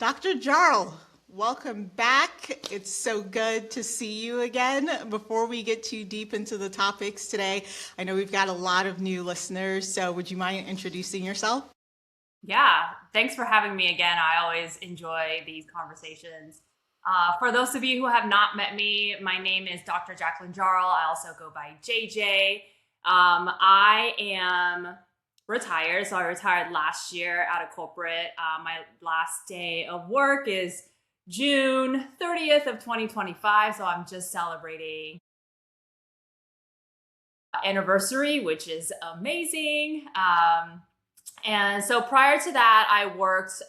Dr. Jarl, welcome back. It's so good to see you again. Before we get too deep into the topics today, I know we've got a lot of new listeners, so would you mind introducing yourself? Yeah, thanks for having me again. I always enjoy these conversations. For those of you who have not met me, my name is Dr. Jacqueline Jarl. I also go by JJ. I am retired, so I retired last year out of corporate. My last day of work is June 30th of 2025, so I'm just celebrating anniversary, which is amazing. And so prior to that, I worked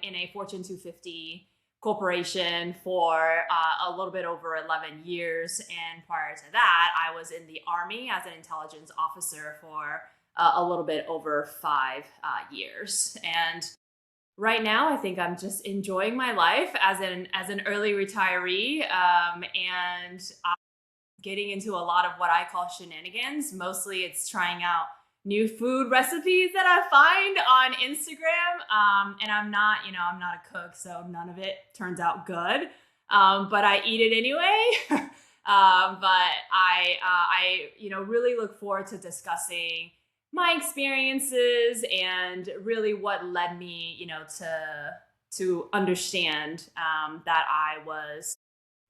in a Fortune 250 corporation for a little bit over 11 years. And prior to that, I was in the Army as an intelligence officer for a little bit over 5 years. And right now, I think I'm just enjoying my life as an early retiree, and I'm getting into a lot of what I call shenanigans. Mostly, it's trying out new food recipes that I find on Instagram. And I'm not a cook, so none of it turns out good. But I eat it anyway. But I really look forward to discussing my experiences and really what led me, to understand that I was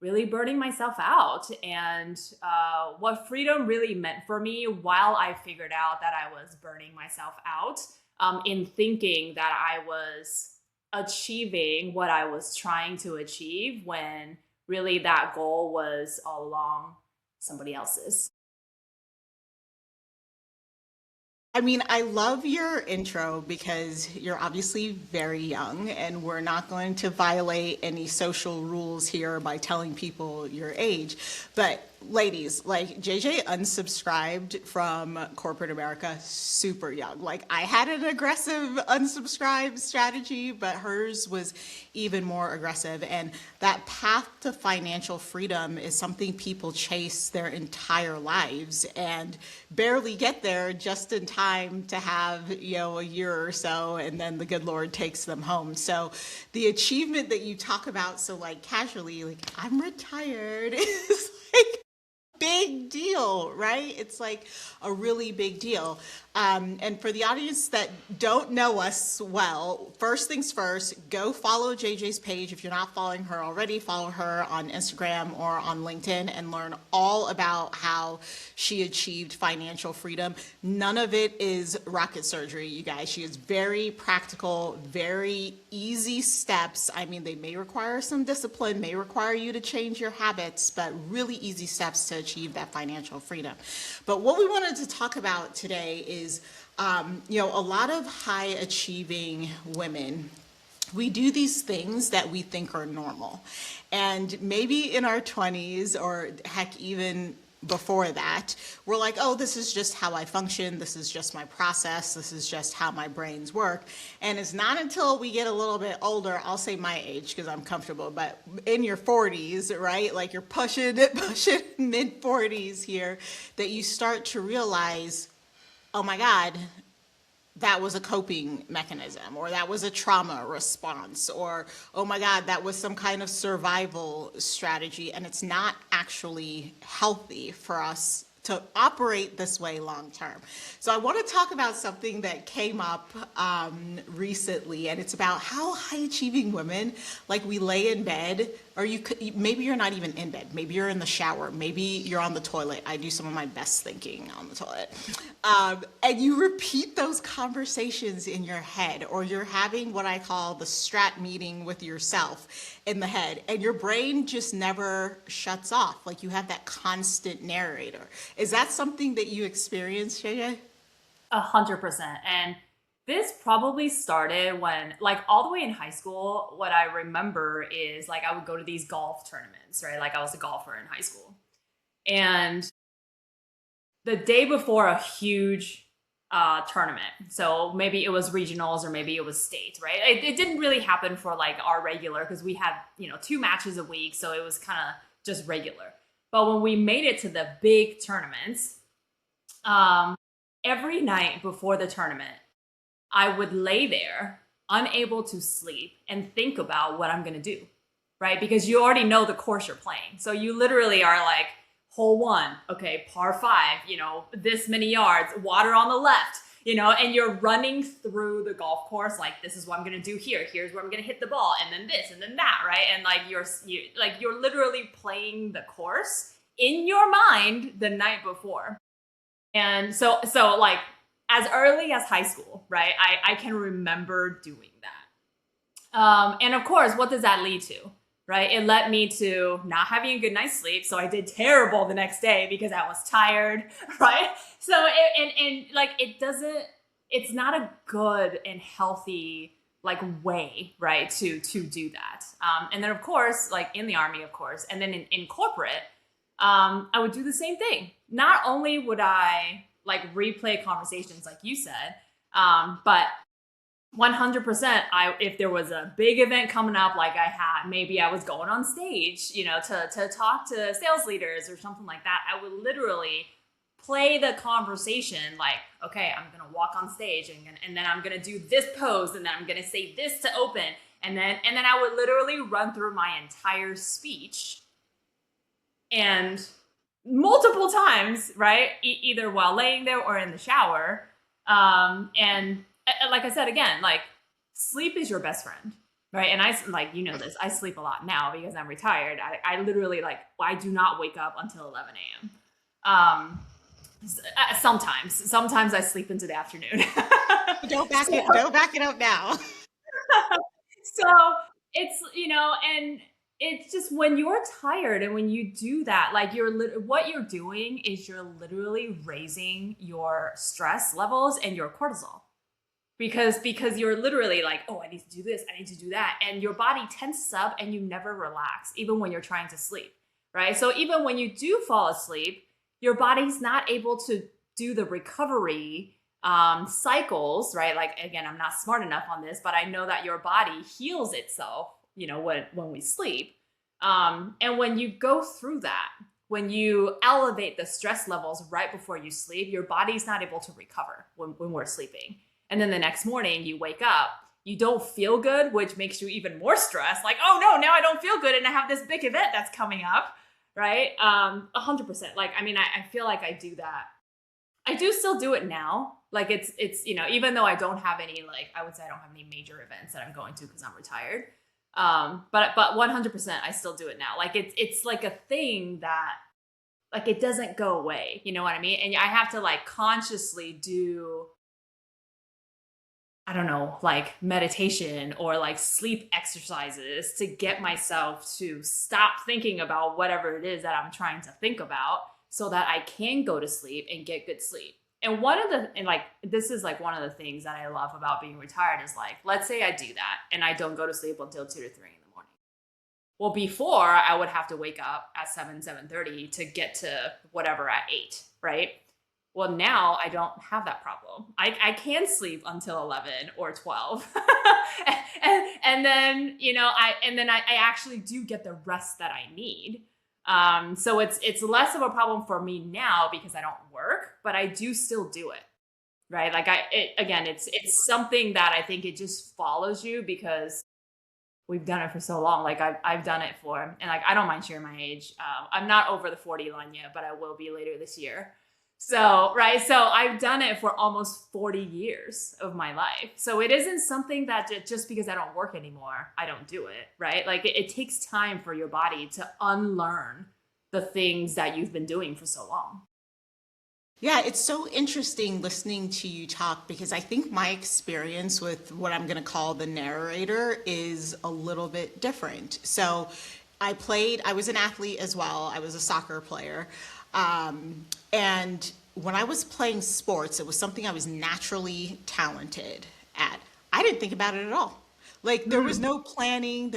really burning myself out, and what freedom really meant for me while I figured out that I was burning myself out, in thinking that I was achieving what I was trying to achieve when really that goal was all along somebody else's. I mean, I love your intro because you're obviously very young, and we're not going to violate any social rules here by telling people your age. But ladies, like JJ unsubscribed from corporate America super young. Like I had an aggressive unsubscribe strategy, but hers was even more aggressive. And that path to financial freedom is something people chase their entire lives and barely get there just in time to have, a year or so, and then the good Lord takes them home. So the achievement that you talk about so like casually, like I'm retired, is like big deal, right? It's like a really big deal. And for the audience that don't know us well, first things first, go follow JJ's page. If you're not following her already, follow her on Instagram or on LinkedIn and learn all about how she achieved financial freedom. None of it is rocket surgery, you guys. She is very practical, very easy steps. I mean, they may require some discipline, may require you to change your habits, but really easy steps to achieve that financial freedom. But what we wanted to talk about today is, a lot of high achieving women, we do these things that we think are normal. And maybe in our 20s, or heck, even before that, we're like, oh, this is just how I function. This is just my process. This is just how my brains work. And it's not until we get a little bit older, I'll say my age because I'm comfortable, but in your 40s, right? Like you're pushing mid 40s here, that you start to realize, oh my God, that was a coping mechanism, or that was a trauma response, or oh my God, that was some kind of survival strategy. And it's not actually healthy for us to operate this way long term. So I want to talk about something that came up recently, and it's about how high achieving women, like we lay in bed, or maybe you're not even in bed, maybe you're in the shower, maybe you're on the toilet. I do some of my best thinking on the toilet. And you repeat those conversations in your head, or you're having what I call the strat meeting with yourself in the head, and your brain just never shuts off. Like you have that constant narrator. Is that something that you experience, JJ? 100%. And this probably started when, like, all the way in high school. What I remember is like I would go to these golf tournaments, right? Like I was a golfer in high school. And the day before a huge tournament, so maybe it was regionals or maybe it was state, right? It didn't really happen for like our regular, because we had, 2 matches a week. So it was kind of just regular. But when we made it to the big tournaments, every night before the tournament, I would lay there unable to sleep and think about what I'm going to do, right? Because you already know the course you're playing. So you literally are like, hole one, okay, par five, this many yards, water on the left, and you're running through the golf course like, this is what I'm gonna do here. Here's where I'm gonna hit the ball, and then this, and then that, right? And like you're literally playing the course in your mind the night before. And so like as early as high school, right? I can remember doing that. And of course, what does that lead to? Right? It led me to not having a good night's sleep. So I did terrible the next day because I was tired, right? So, it's not a good and healthy like way, right? To do that. And then of course, like in the Army, of course, and then in corporate, I would do the same thing. Not only would I like replay conversations like you said, but 100%, if there was a big event coming up, like I had, maybe I was going on stage, to talk to sales leaders or something like that, I would literally play the conversation like, okay, I'm going to walk on stage and then I'm going to do this pose and then I'm going to say this to open. And then I would literally run through my entire speech and multiple times, right? Either while laying there or in the shower. And like I said, again, like sleep is your best friend, right? And I this, I sleep a lot now because I'm retired. I literally I do not wake up until 11 a.m. Sometimes I sleep into the afternoon. Don't back it up now. So it's, and it's just when you're tired and when you do that, like what you're doing is you're literally raising your stress levels and your cortisol. Because you're literally like, oh, I need to do this, I need to do that. And your body tenses up and you never relax, even when you're trying to sleep, right? So even when you do fall asleep, your body's not able to do the recovery cycles, right? Like, again, I'm not smart enough on this, but I know that your body heals itself, when we sleep. And when you go through that, when you elevate the stress levels right before you sleep, your body's not able to recover when we're sleeping. And then the next morning you wake up, you don't feel good, which makes you even more stressed. Like, oh no, now I don't feel good and I have this big event that's coming up, right? 100%. Like, I mean, I feel like I do that. I do still do it now. Like it's even though I don't have any, I would say I don't have any major events that I'm going to because I'm retired. But 100% I still do it now. Like it's like a thing that like it doesn't go away. You know what I mean? And I have to consciously do, I don't know, meditation or sleep exercises to get myself to stop thinking about whatever it is that I'm trying to think about so that I can go to sleep and get good sleep. And this is one of the things that I love about being retired is let's say I do that and I don't go to sleep until 2 to 3 in the morning. Well, before I would have to wake up at 7:30 to get to whatever at 8, right? Well, now I don't have that problem. I can sleep until 11 or 12. and then, I actually do get the rest that I need. So it's less of a problem for me now because I don't work, but I do still do it. Right? It's something that I think it just follows you because we've done it for so long. I've done it for, and I don't mind sharing my age. I'm not over the 40 line yet, but I will be later this year. So, right. So I've done it for almost 40 years of my life. So it isn't something that just because I don't work anymore, I don't do it. Right. It takes time for your body to unlearn the things that you've been doing for so long. Yeah, it's so interesting listening to you talk because I think my experience with what I'm going to call the narrator is a little bit different. So I was an athlete as well. I was a soccer player. And when I was playing sports, it was something I was naturally talented at. I didn't think about it at all. There was no planning,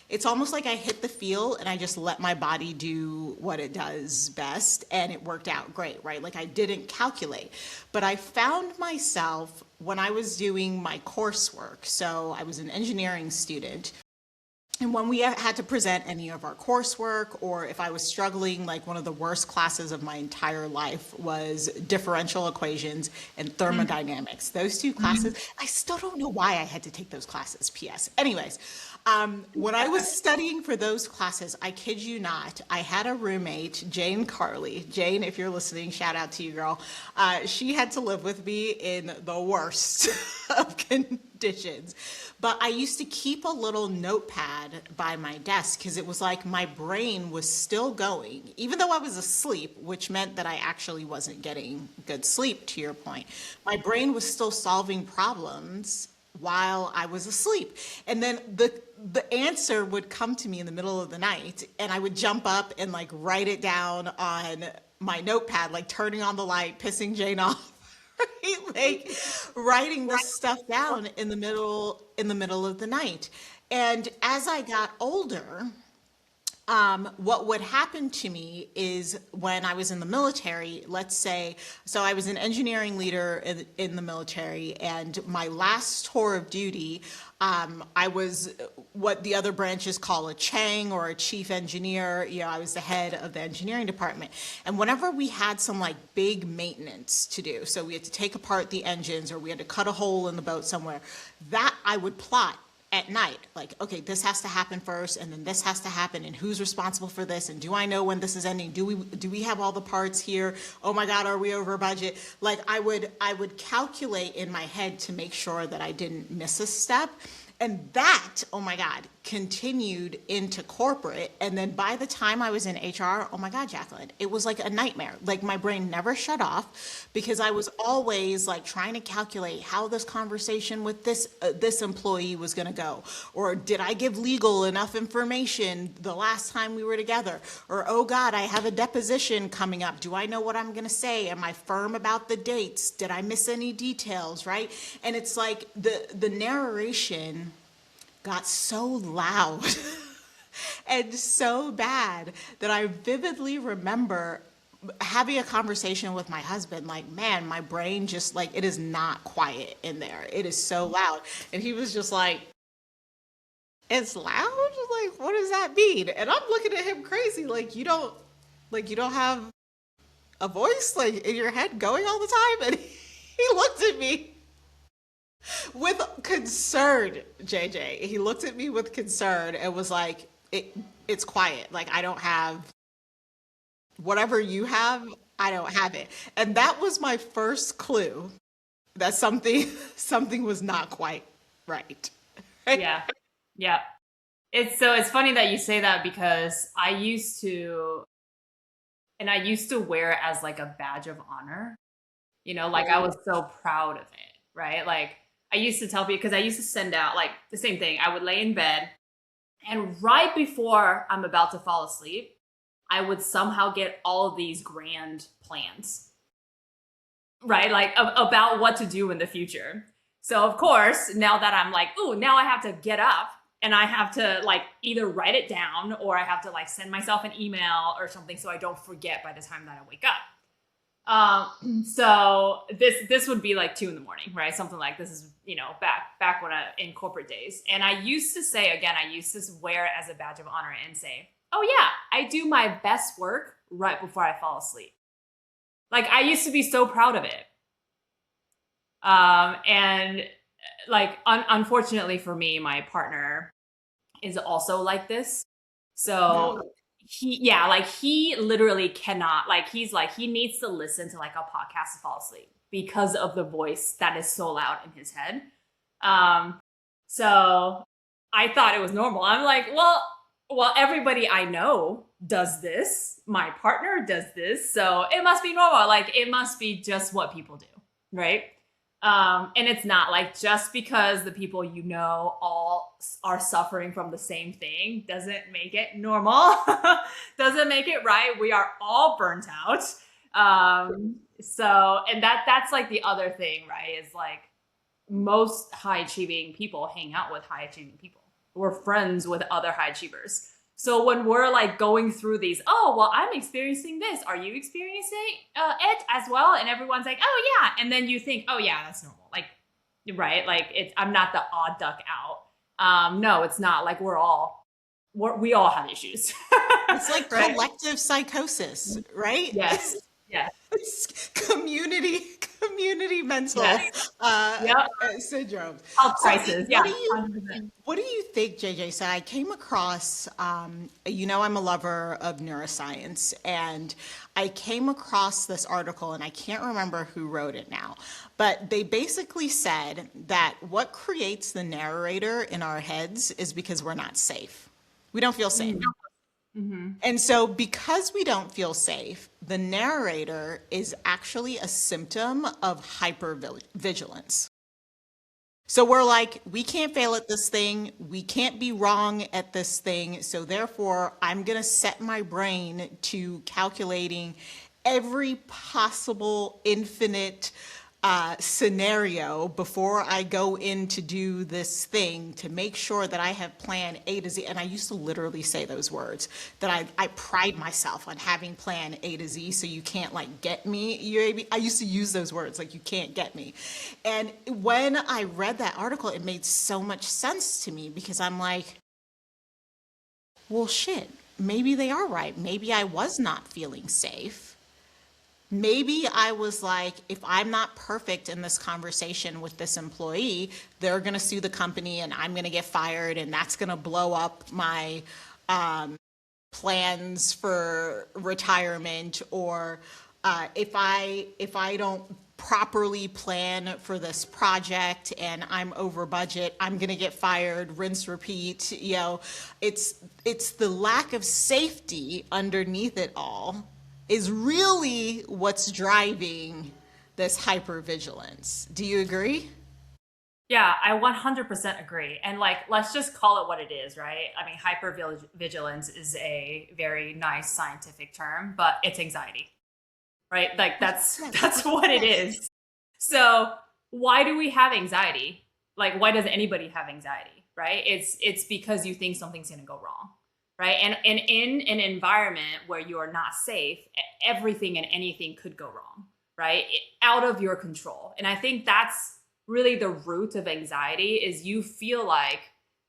it's almost like I hit the field and I just let my body do what it does best and it worked out great, right? I didn't calculate. But I found myself when I was doing my coursework, so I was an engineering student, And when we had to present any of our coursework, or if I was struggling, like one of the worst classes of my entire life was differential equations and thermodynamics. Those two classes, I still don't know why I had to take those classes, PS. Anyways, when I was studying for those classes, I kid you not, I had a roommate, Jane Carley. Jane, if you're listening, shout out to you, girl. She had to live with me in the worst of conditions. But I used to keep a little notepad by my desk because it was like my brain was still going, even though I was asleep, which meant that I actually wasn't getting good sleep, to your point. My brain was still solving problems while I was asleep. And then the answer would come to me in the middle of the night, and I would jump up and like write it down on my notepad, like turning on the light, pissing Jane off. Right? Like writing this stuff down in the middle of the night. And as I got older, what would happen to me is when I was in the military, let's say, so I was an engineering leader in the military, and my last tour of duty, I was what the other branches call a Chang or a chief engineer. You know, I was the head of the engineering department. And whenever we had some like big maintenance to do, so we had to take apart the engines or we had to cut a hole in the boat somewhere, that I would plot at night, like, okay, this has to happen first, and then this has to happen, and who's responsible for this, and do I know when this is ending? Do we have all the parts here? Oh my God, are we over budget? Like I would calculate in my head to make sure that I didn't miss a step. And that, oh my God, continued into corporate. And then by the time I was in HR, oh my God, Jacqueline, it was like a nightmare. Like my brain never shut off because I was always like trying to calculate how this conversation with this employee was going to go. Or did I give legal enough information the last time we were together? Or, oh God, I have a deposition coming up. Do I know what I'm going to say? Am I firm about the dates? Did I miss any details, right? And it's like the narration got so loud and so bad that I vividly remember having a conversation with my husband, like, man, my brain just like, it is not quiet in there. It is so loud. And he was just like, it's loud? Like, what does that mean? And I'm looking at him crazy. You don't have a voice like in your head going all the time? And he looked at me with concern, JJ. He looked at me with concern and was like, it's quiet. Like, I don't have whatever you have, I don't have it. And that was my first clue that something was not quite right. Right? Yeah. Yeah. It's funny that you say that because I used to wear it as like a badge of honor. You know, like I was so proud of it, right? Like I used to tell people because I used to send out like the same thing. I would lay in bed and right before I'm about to fall asleep, I would somehow get all of these grand plans, right? Like about what to do in the future. So of course, now that I'm like, ooh, now I have to get up and I have to like either write it down or I have to like send myself an email or something so I don't forget by the time that I wake up. So this would be like 2 a.m, right? Something like this is, you know, back when in corporate days. And I used to say, again, I used to wear it as a badge of honor and say, oh yeah, I do my best work right before I fall asleep. Like I used to be so proud of it. And like, unfortunately for me, my partner is also like this. So he literally cannot, like, he needs to listen to like a podcast to fall asleep because of the voice that is so loud in his head. So I thought it was normal. I'm like, well, everybody I know does this. My partner does this. So it must be normal. Like it must be just what people do. Right. And it's not like just because the people you know all are suffering from the same thing doesn't make it normal, doesn't make it right. We are all burnt out. So, and that's like the other thing, right? Is like most high achieving people hang out with high achieving people. We're friends with other high achievers. So when we're like going through these, oh, well, I'm experiencing this. Are you experiencing it as well? And everyone's like, oh yeah. And then you think, oh yeah, that's normal. Like, right. Like I'm not the odd duck out. No, it's not. Like we're all we all have issues, It's like right? collective psychosis, right? Yes. Yes. It's community mental Yes. Yep. syndrome. Health So crisis. Yeah. 100%. what do you think, JJ? So I came across, I'm a lover of neuroscience, and I came across this article, and I can't remember who wrote it now, but they basically said that what creates the narrator in our heads is because we're not safe. We don't feel safe. Mm-hmm. And so, because we don't feel safe, the narrator is actually a symptom of hypervigilance. So, we're like, we can't fail at this thing. We can't be wrong at this thing. So, therefore, I'm going to set my brain to calculating every possible infinite scenario before I go in to do this thing to make sure that I have plan A to Z. And I used to literally say those words that I pride myself on having plan A to Z so you can't like get me. I used to use those words like you can't get me. And when I read that article, it made so much sense to me because I'm like, well, shit, maybe they are right. Maybe I was not feeling safe. Maybe I was like, if I'm not perfect in this conversation with this employee, they're going to sue the company and I'm going to get fired and that's going to blow up my plans for retirement. Or if I don't properly plan for this project and I'm over budget, I'm going to get fired, rinse, repeat. It's the lack of safety underneath it all is really what's driving this hypervigilance. Do you agree? Yeah, I 100% agree. And like, let's just call it what it is, right? I mean, hypervigilance is a very nice scientific term, but it's anxiety, right? Like that's Yes. that's what it is. So, why do we have anxiety? Like, why does anybody have anxiety, right? It's because you think something's going to go wrong, right? And in an environment where you are not safe, everything and anything could go wrong, right? Out of your control. And I think that's really the root of anxiety is you feel like,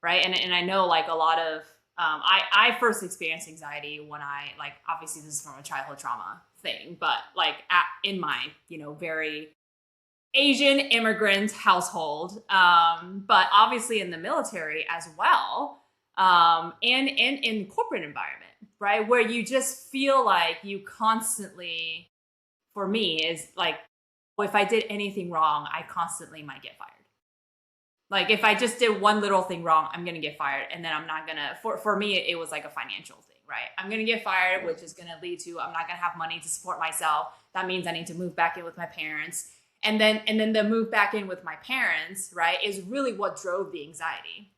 right? And I know like a lot of, I first experienced anxiety when I like, obviously this is from a childhood trauma thing, but like in my, very Asian immigrant household, but obviously in the military as well, and in corporate environment, right? Where you just feel like you constantly, for me, is like, well, if I did anything wrong, I constantly might get fired. Like if I just did one little thing wrong, I'm gonna get fired, and then I'm not gonna. For me, it was like a financial thing, right? I'm gonna get fired, which is gonna lead to I'm not gonna have money to support myself. That means I need to move back in with my parents, and then the move back in with my parents, right, is really what drove the anxiety,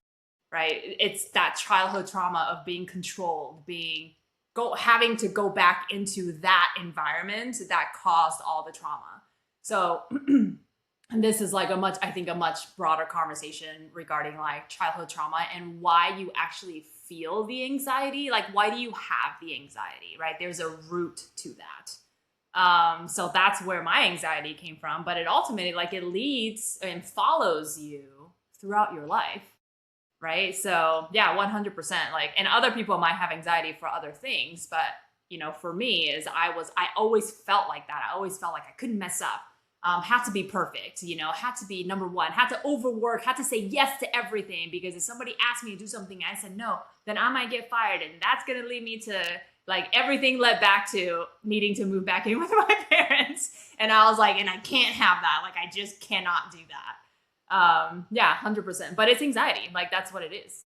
right? It's that childhood trauma of being controlled, having to go back into that environment that caused all the trauma. So and this is like I think a much broader conversation regarding like childhood trauma and why you actually feel the anxiety. Like, why do you have the anxiety, right? There's a root to that. So that's where my anxiety came from, but it ultimately, like, it leads and follows you throughout your life, right? So yeah, 100%. Like, and other people might have anxiety for other things, but for me, I always felt like that. I always felt like I couldn't mess up. Had to be perfect, had to be number one, had to overwork, had to say yes to everything, because if somebody asked me to do something and I said no, then I might get fired. And that's going to lead me to, like, everything led back to needing to move back in with my parents. And I was like, and I can't have that. Like, I just cannot do that. Yeah, 100%. But it's anxiety. Like, that's what it is.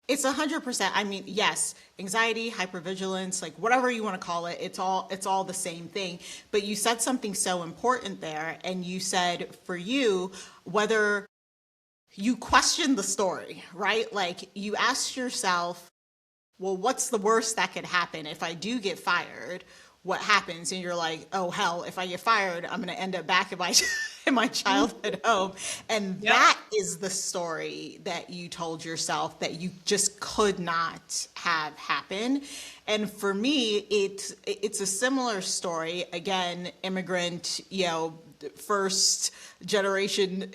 It's 100%. I mean, yes, anxiety, hypervigilance, like whatever you want to call it, it's all the same thing. But you said something so important there, and you said for you, whether you question the story, right? Like you asked yourself, well, what's the worst that could happen if I do get fired? What happens? And you're like, oh hell, if I get fired, I'm going to end up back in my in my childhood home. And Yep. that is the story that you told yourself that you just could not have happen. And for me, it's a similar story. Again, immigrant, first generation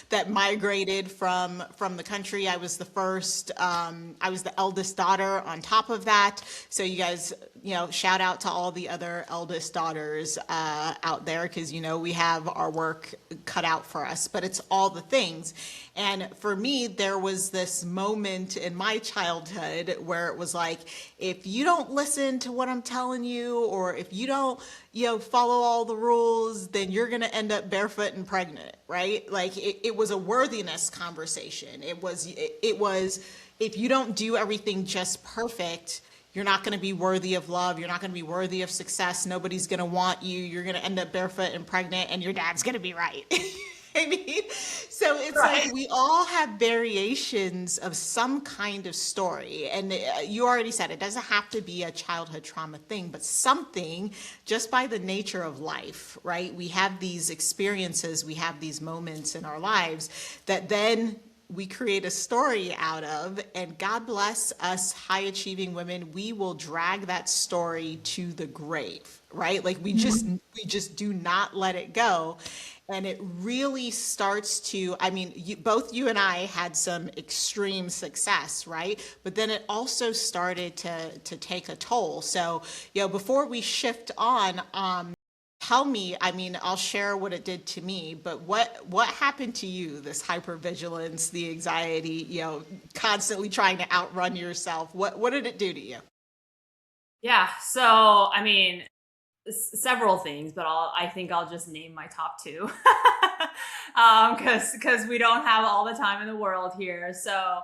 that migrated from the country. I was the first. I was the eldest daughter on top of that. So you guys, shout out to all the other eldest daughters out there, because we have our work cut out for us. But it's all the things. And for me, there was this moment in my childhood where it was like, if you don't listen to what I'm telling you, or if you don't, follow all the rules, then you're going to end up barefoot and pregnant, right? Like it was a worthiness conversation. It was, if you don't do everything just perfect, you're not going to be worthy of love. You're not going to be worthy of success. Nobody's going to want you. You're going to end up barefoot and pregnant, and your dad's going to be right. I mean, so it's like we all have variations of some kind of story. And you already said it doesn't have to be a childhood trauma thing, but something just by the nature of life, right? We have these experiences, we have these moments in our lives that then we create a story out of, and God bless us high achieving women, we will drag that story to the grave, right? Like we just do not let it go. And it really starts to, I mean, both you and I had some extreme success, right? But then it also started to take a toll. So, before we shift on, tell me, I mean, I'll share what it did to me, but what happened to you, this hypervigilance, the anxiety, constantly trying to outrun yourself? What did it do to you? Yeah. So, I mean, several things, but I think I'll just name my top two, because we don't have all the time in the world here. So,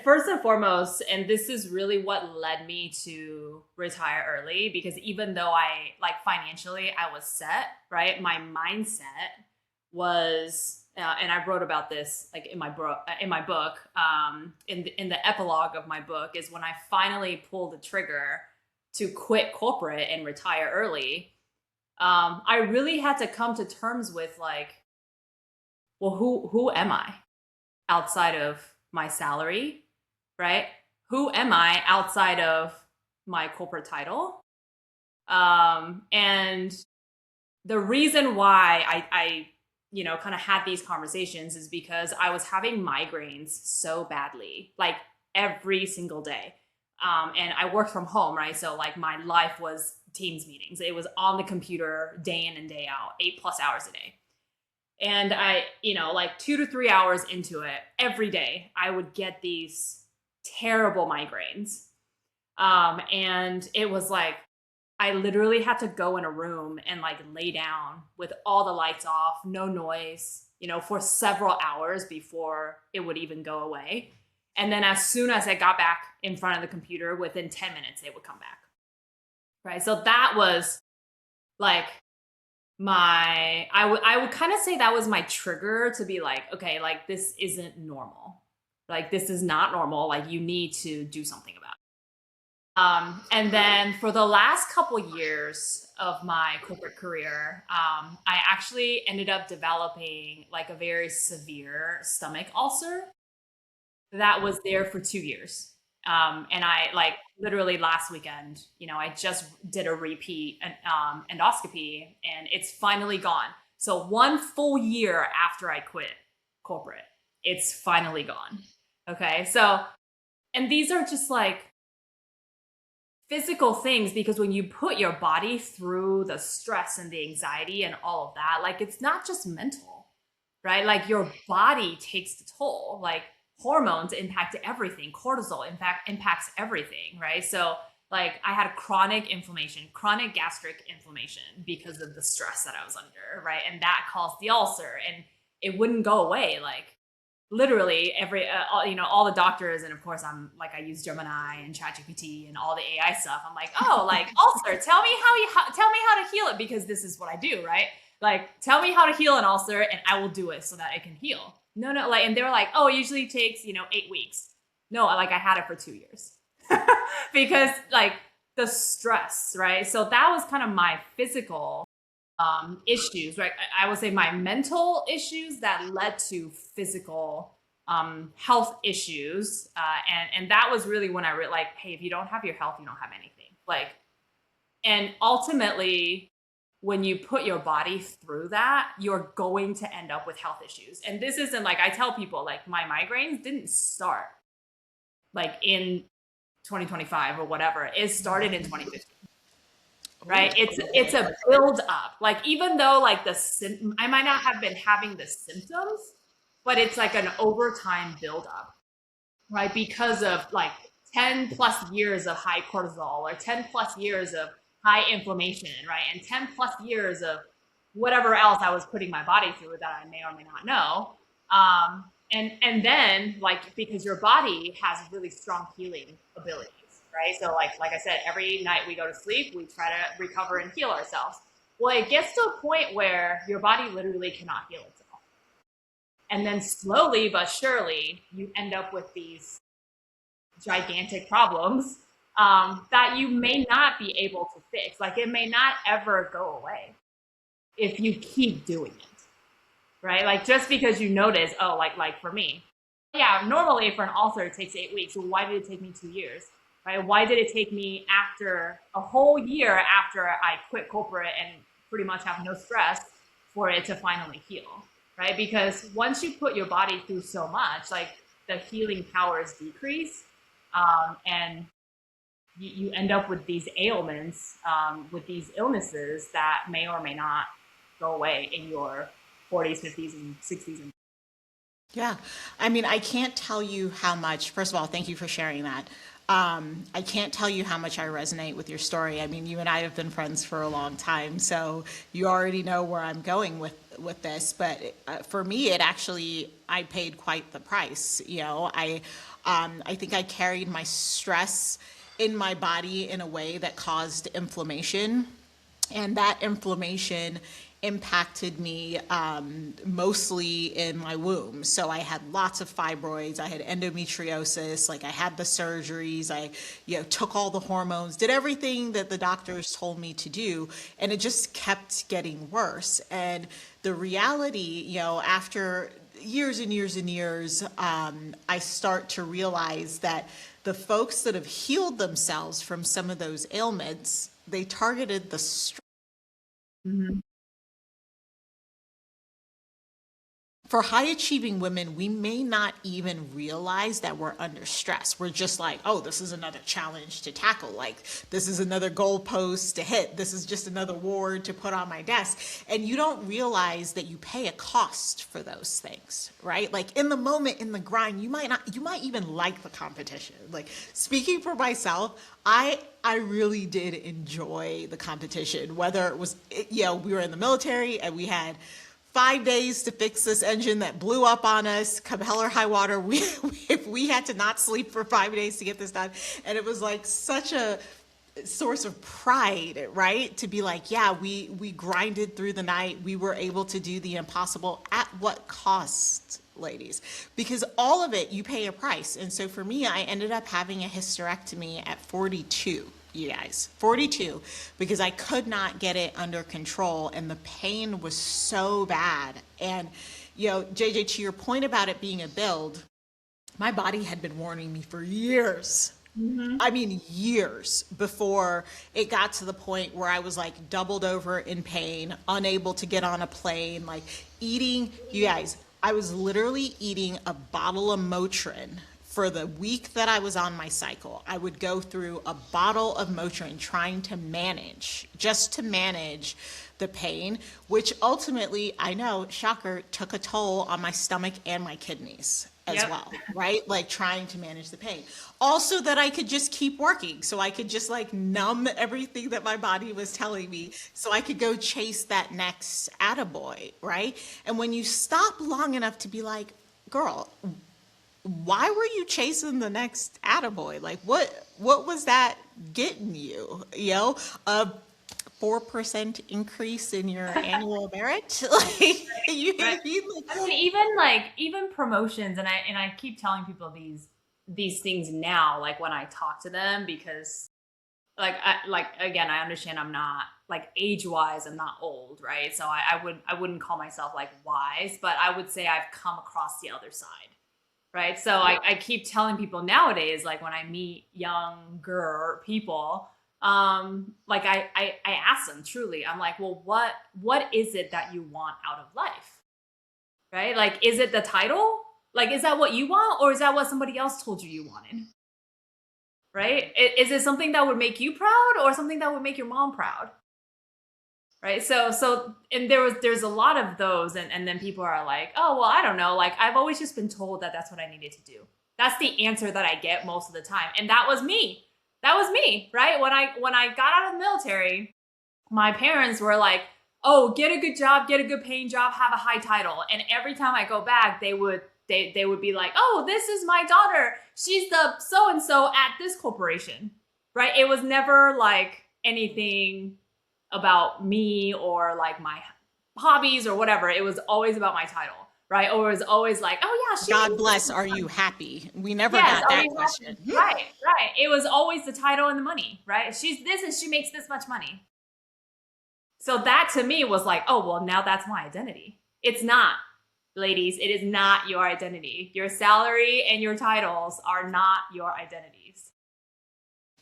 first and foremost, and this is really what led me to retire early, because even though financially I was set, right, my mindset was. And I wrote about this like in my book. In the epilogue of my book is when I finally pulled the trigger to quit corporate and retire early. I really had to come to terms with like, well, who am I outside of my salary, right? Who am I outside of my corporate title? And the reason why I kind of had these conversations is because I was having migraines so badly, like every single day. And I worked from home, right? So like my life was Teams meetings. It was on the computer day in and day out, 8+ hours a day. And I, like 2 to 3 hours into it, every day, I would get these terrible migraines. And it was like, I literally had to go in a room and like lay down with all the lights off, no noise, for several hours before it would even go away. And then as soon as I got back in front of the computer, within 10 minutes, it would come back. Right. So that was like I would kind of say that was my trigger to be like, okay, like this isn't normal. Like this is not normal. Like you need to do something about it. And then for the last couple years of my corporate career, I actually ended up developing like a very severe stomach ulcer that was there for 2 years. And I like literally last weekend, I just did a repeat endoscopy and it's finally gone. So 1 full year after I quit corporate, it's finally gone. Okay. So, and these are just like physical things, because when you put your body through the stress and the anxiety and all of that, like it's not just mental, right? Like your body takes the toll. Like hormones impact everything. Cortisol, in fact, impacts everything, right? So like I had chronic inflammation, chronic gastric inflammation because of the stress that I was under, right? And that caused the ulcer, and it wouldn't go away. Like literally every, all the doctors, and of course I'm like, I use Gemini and ChatGPT and all the AI stuff. I'm like, oh, like ulcer, tell me how to heal it, because this is what I do, right? Like, tell me how to heal an ulcer and I will do it so that it can heal. No, like, and they were like, oh, it usually takes, 8 weeks. No, like I had it for 2 years because like the stress, right? So that was kind of my physical issues, right? I would say my mental issues that led to physical health issues. And that was really when I realized, like, hey, if you don't have your health, you don't have anything. Like, and ultimately, when you put your body through that, you're going to end up with health issues. And this isn't like, I tell people, like, my migraines didn't start like in 2025 or whatever. It started in 2015. Right? It's a build up. Like, even though like I might not have been having the symptoms, but it's like an overtime build up, right? Because of like 10 plus years of high cortisol, or 10 plus years of high inflammation, right? And 10 plus years of whatever else I was putting my body through that I may or may not know. And then, like, because your body has really strong healing abilities, right? So like I said, every night we go to sleep, we try to recover and heal ourselves. Well, it gets to a point where your body literally cannot heal itself. And then slowly but surely, you end up with these gigantic problems that you may not be able to fix. Like, it may not ever go away if you keep doing it, right? Like, just because you notice, oh, like for me, yeah, normally for an ulcer it takes 8 weeks. So why did it take me 2 years, right? Why did it take me after a whole year after I quit corporate and pretty much have no stress for it to finally heal, right? Because once you put your body through so much, like, the healing powers decrease, and you end up with these ailments, with these illnesses that may or may not go away in your 40s, 50s, and 60s. Yeah. I mean, I can't tell you how much, first of all, thank you for sharing that. I can't tell you how much I resonate with your story. I mean, you and I have been friends for a long time, so you already know where I'm going with this. But for me, it actually, I paid quite the price. I think I carried my stress in my body in a way that caused inflammation, and that inflammation impacted me mostly in my womb. So I had lots of fibroids, I had endometriosis, like I had the surgeries, I took all the hormones, did everything that the doctors told me to do, and it just kept getting worse. And the reality, after years and years and years, I start to realize that the folks that have healed themselves from some of those ailments, they targeted the stress. Mm-hmm. For high achieving women, we may not even realize that we're under stress. We're just like, oh, this is another challenge to tackle. Like, this is another goalpost to hit. This is just another ward to put on my desk. And you don't realize that you pay a cost for those things, right? Like, in the moment, in the grind, you might even like the competition. Like, speaking for myself, I really did enjoy the competition, whether it was, we were in the military and we had 5 days to fix this engine that blew up on us, come hell or high water. We had to not sleep for 5 days to get this done. And it was like such a source of pride, right? To be like, yeah, we grinded through the night. We were able to do the impossible. At what cost, ladies? Because all of it, you pay a price. And so for me, I ended up having a hysterectomy at 42. You guys, 42, because I could not get it under control and the pain was so bad. And, JJ, to your point about it being a build, my body had been warning me for years. Mm-hmm. I mean, years before it got to the point where I was like doubled over in pain, unable to get on a plane, like eating, you guys, I was literally eating a bottle of Motrin. For the week that I was on my cycle, I would go through a bottle of Motrin trying to manage the pain, which ultimately, I know, shocker, took a toll on my stomach and my kidneys as well, right? Like, trying to manage the pain. Also, that I could just keep working, so I could just like numb everything that my body was telling me, so I could go chase that next attaboy, right? And when you stop long enough to be like, girl, why were you chasing the next attaboy? Like, what was that getting you? A 4% increase in your annual merit? Like, Right. I mean, even promotions, and I keep telling people these things now, like when I talk to them, because again, I understand I'm not, like, age wise, I'm not old, right? So I wouldn't call myself like wise, but I would say I've come across the other side. Right. So I keep telling people nowadays, like when I meet younger people, like I asked them truly, I'm like, well, what is it that you want out of life? Right? Like, is it the title? Like, is that what you want? Or is that what somebody else told you you wanted? Right? Is it something that would make you proud or something that would make your mom proud? Right. And there's a lot of those. And then people are like, oh, well, I don't know. Like, I've always just been told that that's what I needed to do. That's the answer that I get most of the time. And that was me. That was me. Right. When I got out of the military, my parents were like, oh, get a good job, get a good paying job, have a high title. And every time I go back, they would be like, oh, this is my daughter. She's the so-and-so at this corporation. Right. It was never like anything about me or like my hobbies or whatever. It was always about my title, right? Or it was always like, oh yeah, God bless, are you happy? We never yes, got that question. Right. It was always the title and the money, right? She's this and she makes this much money. So that to me was like, oh, well, now that's my identity. It's not, ladies, it is not your identity. Your salary and your titles are not your identities.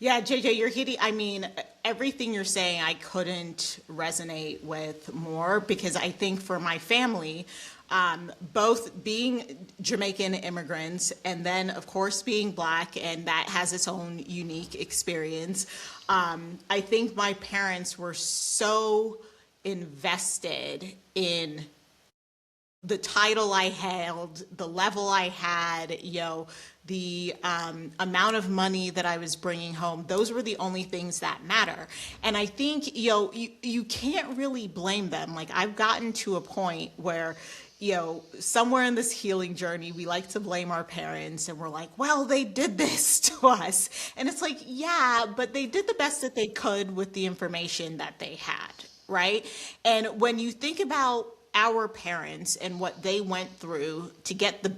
Yeah, JJ, you're hitting, I mean, everything you're saying, I couldn't resonate with more, because I think for my family, both being Jamaican immigrants and then, of course, being Black, and that has its own unique experience. I think my parents were so invested in the title I held, the level I had, the amount of money that I was bringing home. Those were the only things that matter. And I think, you can't really blame them. Like, I've gotten to a point where, somewhere in this healing journey, we like to blame our parents, and we're like, well, they did this to us. And it's like, yeah, but they did the best that they could with the information that they had, right? And when you think about our parents and what they went through to get the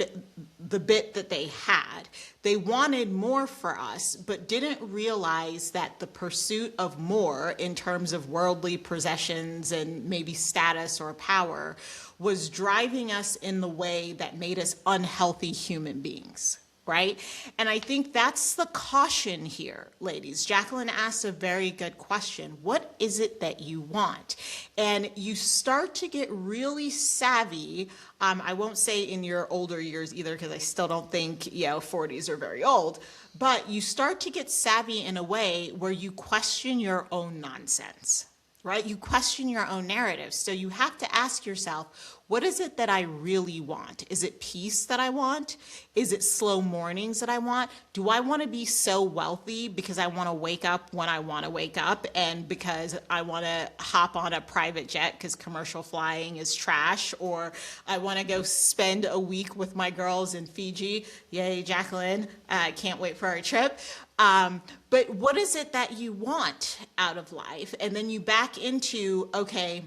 bit that they had, they wanted more for us, but didn't realize that the pursuit of more in terms of worldly possessions and maybe status or power was driving us in the way that made us unhealthy human beings. Right? And I think that's the caution here, ladies. Jacqueline asked a very good question. What is it that you want? And you start to get really savvy. I won't say in your older years either, because I still don't think, 40s are very old, but you start to get savvy in a way where you question your own nonsense. Right? You question your own narrative. So you have to ask yourself, what is it that I really want? Is it peace that I want? Is it slow mornings that I want? Do I want to be so wealthy because I want to wake up when I want to wake up, and because I want to hop on a private jet because commercial flying is trash, or I want to go spend a week with my girls in Fiji? Yay, Jacqueline. Can't wait for our trip. But what is it that you want out of life? And then you back into, okay,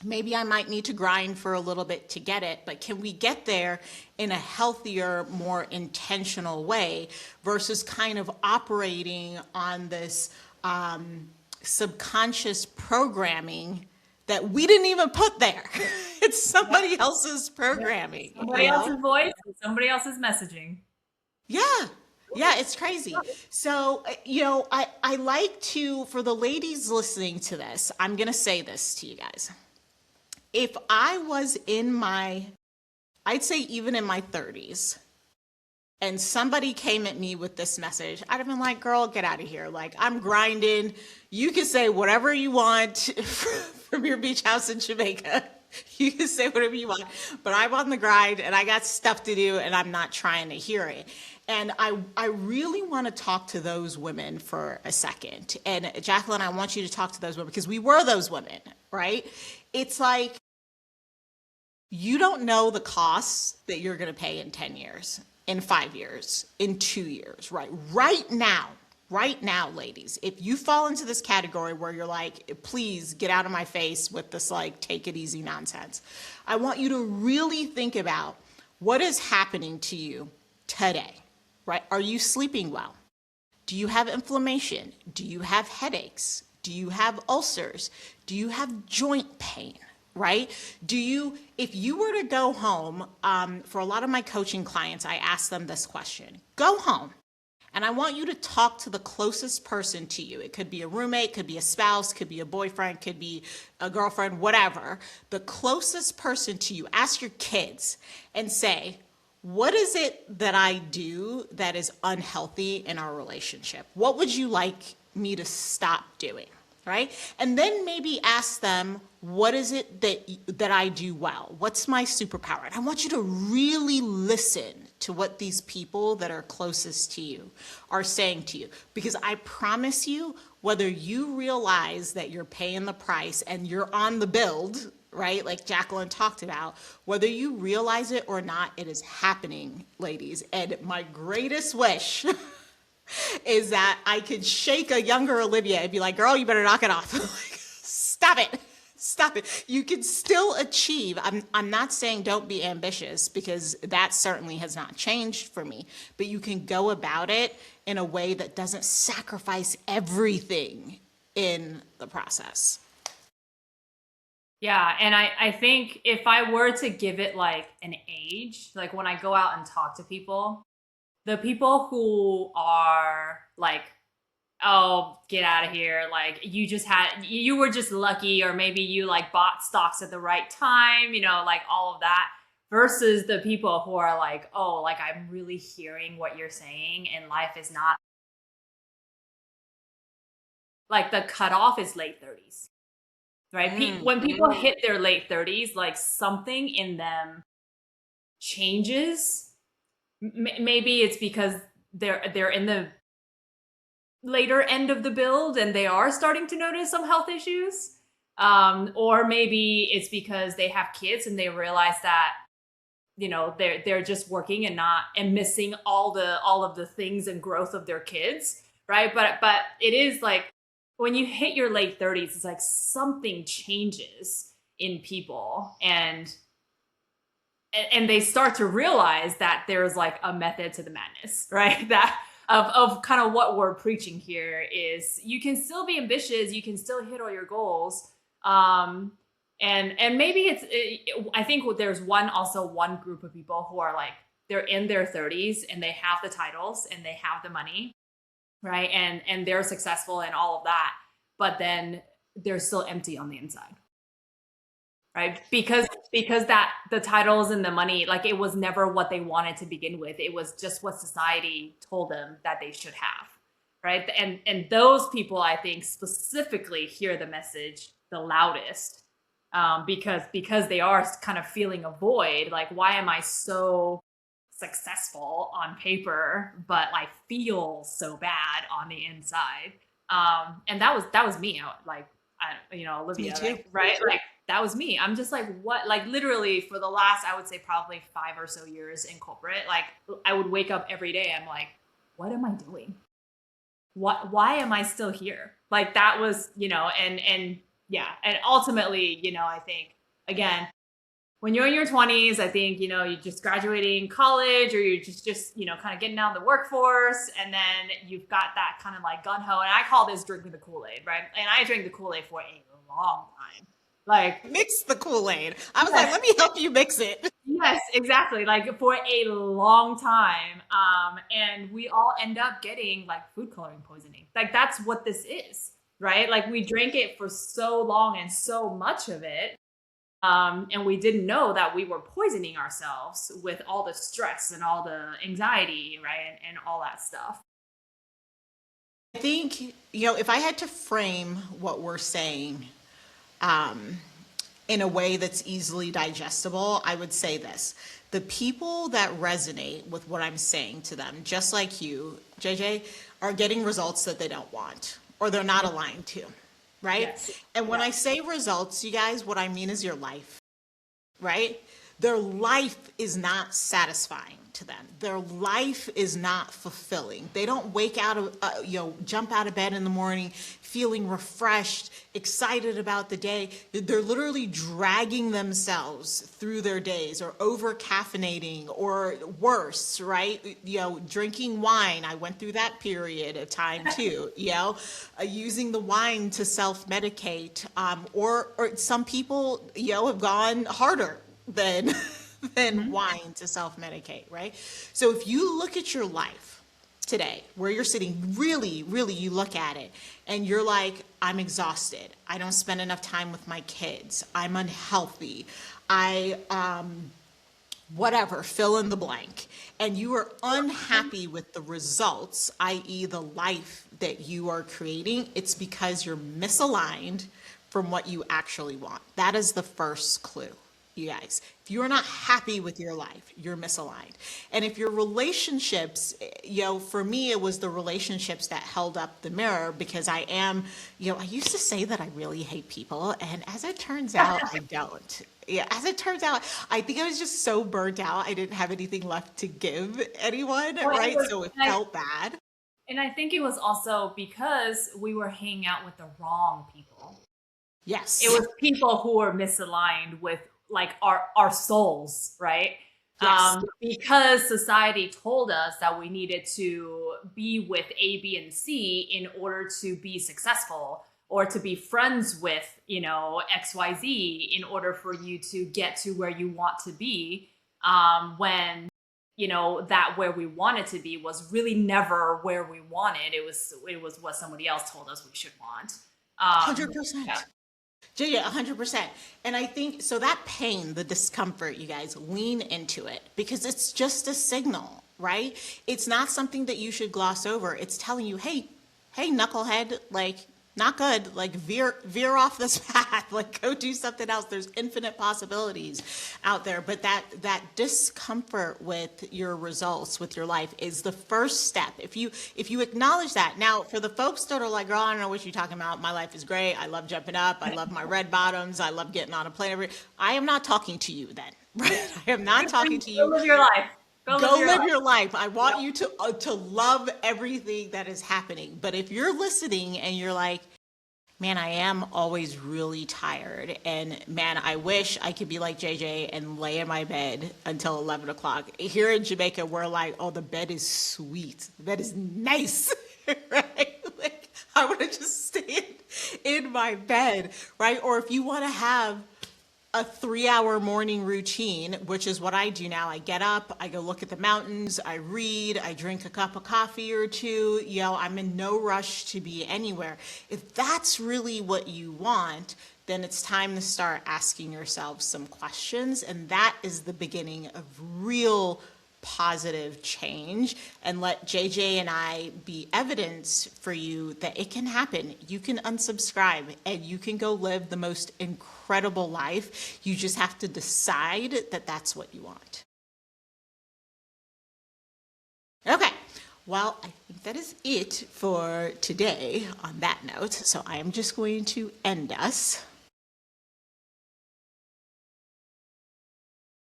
maybe I might need to grind for a little bit to get it, but can we get there in a healthier, more intentional way versus kind of operating on this subconscious programming that we didn't even put there? It's somebody else's programming. Somebody else's voice, somebody else's messaging. Yeah, it's crazy. So, I like to, for the ladies listening to this, I'm going to say this to you guys. If I was I'd say even in my 30s, and somebody came at me with this message, I'd have been like, girl, get out of here. Like, I'm grinding. You can say whatever you want from your beach house in Jamaica. You can say whatever you want, but I'm on the grind and I got stuff to do and I'm not trying to hear it. And I really want to talk to those women for a second. And Jacqueline, I want you to talk to those women because we were those women, right? It's like, you don't know the costs that you're going to pay in 10 years, in 5 years, in 2 years, right? Right now, ladies, if you fall into this category where you're like, please get out of my face with this, like, take it easy nonsense, I want you to really think about what is happening to you today, right? Are you sleeping well? Do you have inflammation? Do you have headaches? Do you have ulcers? Do you have joint pain? Right? If you were to go home, for a lot of my coaching clients, I ask them this question. Go home And I want you to talk to the closest person to you. It could be a roommate, could be a spouse, could be a boyfriend, could be a girlfriend, whatever. The closest person to you. Ask your kids and say, what is it that I do that is unhealthy in our relationship? What would you like me to stop doing? Right? And then maybe ask them, what is it that I do well? What's my superpower? And I want you to really listen to what these people that are closest to you are saying to you. Because I promise you, whether you realize that you're paying the price and you're on the build, right? Like Jacqueline talked about, whether you realize it or not, it is happening, ladies. And my greatest wish is that I could shake a younger Olivia and be like, girl, you better knock it off. Like, stop it. Stop it. You can still achieve. I'm not saying don't be ambitious, because that certainly has not changed for me, but you can go about it in a way that doesn't sacrifice everything in the process. Yeah, and I think if I were to give it like an age, like when I go out and talk to people, the people who are like, oh, get out of here, like you were just lucky, or maybe you like bought stocks at the right time, like all of that, versus the people who are like, oh, like I'm really hearing what you're saying, and life is not like, the cutoff is late 30s, right? When people hit their late 30s, like something in them changes. Maybe it's because they're in the later end of the build and they are starting to notice some health issues, or maybe it's because they have kids and they realize that they're just working and missing all of the things and growth of their kids, right? But it is like when you hit your late 30s, it's like something changes in people, and they start to realize that there's like a method to the madness, right? That of kind of what we're preaching here is you can still be ambitious, you can still hit all your goals. And maybe I think there's one group of people who are like, they're in their 30s and they have the titles and they have the money, right? And they're successful and all of that, but then they're still empty on the inside. Right? Because that the titles and the money, like it was never what they wanted to begin with. It was just what society told them that they should have. Right. And those people, I think, specifically hear the message the loudest, because they are kind of feeling a void. Like, why am I so successful on paper, but I feel so bad on the inside? And that was me. Olivia, Me too. like, right? Like, that was me. I'm just like, what? Like, literally for the last, I would say probably 5 or so years in corporate, like I would wake up every day. I'm like, what am I doing? Why am I still here? Like, that was, and yeah. And ultimately, I think, again, when you're in your 20s, I think, you're just graduating college, or you're just kind of getting out of the workforce. And then you've got that kind of like gun ho. And I call this drinking the Kool-Aid, right? And I drank the Kool-Aid for a long time. Like, mix the Kool-Aid. I was like, let me help you mix it. Yes, exactly. Like, for a long time. And we all end up getting like food coloring poisoning. Like, that's what this is, right? Like, we drank it for so long and so much of it. And we didn't know that we were poisoning ourselves with all the stress and all the anxiety, right? And all that stuff. I think, if I had to frame what we're saying in a way that's easily digestible, I would say this. The people that resonate with what I'm saying to them, just like you, JJ, are getting results that they don't want or they're not aligned to, right? Yes. And when I say results, you guys, what I mean is your life, right? Their life is not satisfying to them. Their life is not fulfilling. They don't jump out of bed in the morning feeling refreshed, excited about the day. They're literally dragging themselves through their days, or over caffeinating, or worse, right? Drinking wine. I went through that period of time too, using the wine to self-medicate, or some people, have gone harder than wine to self-medicate, right? So if you look at your life today, where you're sitting, really, really, you look at it and you're like, I'm exhausted. I don't spend enough time with my kids. I'm unhealthy. Whatever, fill in the blank. And you are unhappy with the results, i.e., the life that you are creating, it's because you're misaligned from what you actually want. That is the first clue, you guys. If you're not happy with your life, you're misaligned. And if your relationships, for me, it was the relationships that held up the mirror, because I am, I used to say that I really hate people. And as it turns out, I don't. Yeah, as it turns out, I think I was just so burnt out. I didn't have anything left to give anyone, Well, right? So it felt bad. and I think it was also because we were hanging out with the wrong people. Yes. It was people who were misaligned with like our souls, right? Yes. Because society told us that we needed to be with A, B, and C in order to be successful, or to be friends with, XYZ in order for you to get to where you want to be. When, that where we wanted to be was really never where we wanted. It was what somebody else told us we should want. 100%. Yeah. Yeah, 100%. And I think so that pain, the discomfort, you guys lean into it, because it's just a signal, right? It's not something that you should gloss over. It's telling you, hey, knucklehead, like, not good, like veer off this path, like go do something else. There's infinite possibilities out there. But that discomfort with your results, with your life, is the first step. If you acknowledge that. Now, for the folks that are like, girl, I don't know what you're talking about. My life is great. I love jumping up. I love my red bottoms. I love getting on a plane. I am not talking to you then, right? I am not talking to you. Go live your life. Go live your life. I want you to love everything that is happening. But if you're listening and you're like, man, I am always really tired, and man, I wish I could be like JJ and lay in my bed until 11 o'clock. Here in Jamaica, we're like, oh, the bed is sweet. The bed is nice, right? Like, I want to just stay in my bed, right? Or if you want to have a 3-hour morning routine, which is what I do now. I get up, I go look at the mountains, I read, I drink a cup of coffee or two. I'm in no rush to be anywhere. If that's really what you want, then it's time to start asking yourself some questions. And that is the beginning of real positive change, and let JJ and I be evidence for you that it can happen. You can unsubscribe and you can go live the most incredible life. You just have to decide that that's what you want. Okay. Well, I think that is it for today on that note. So I am just going to end us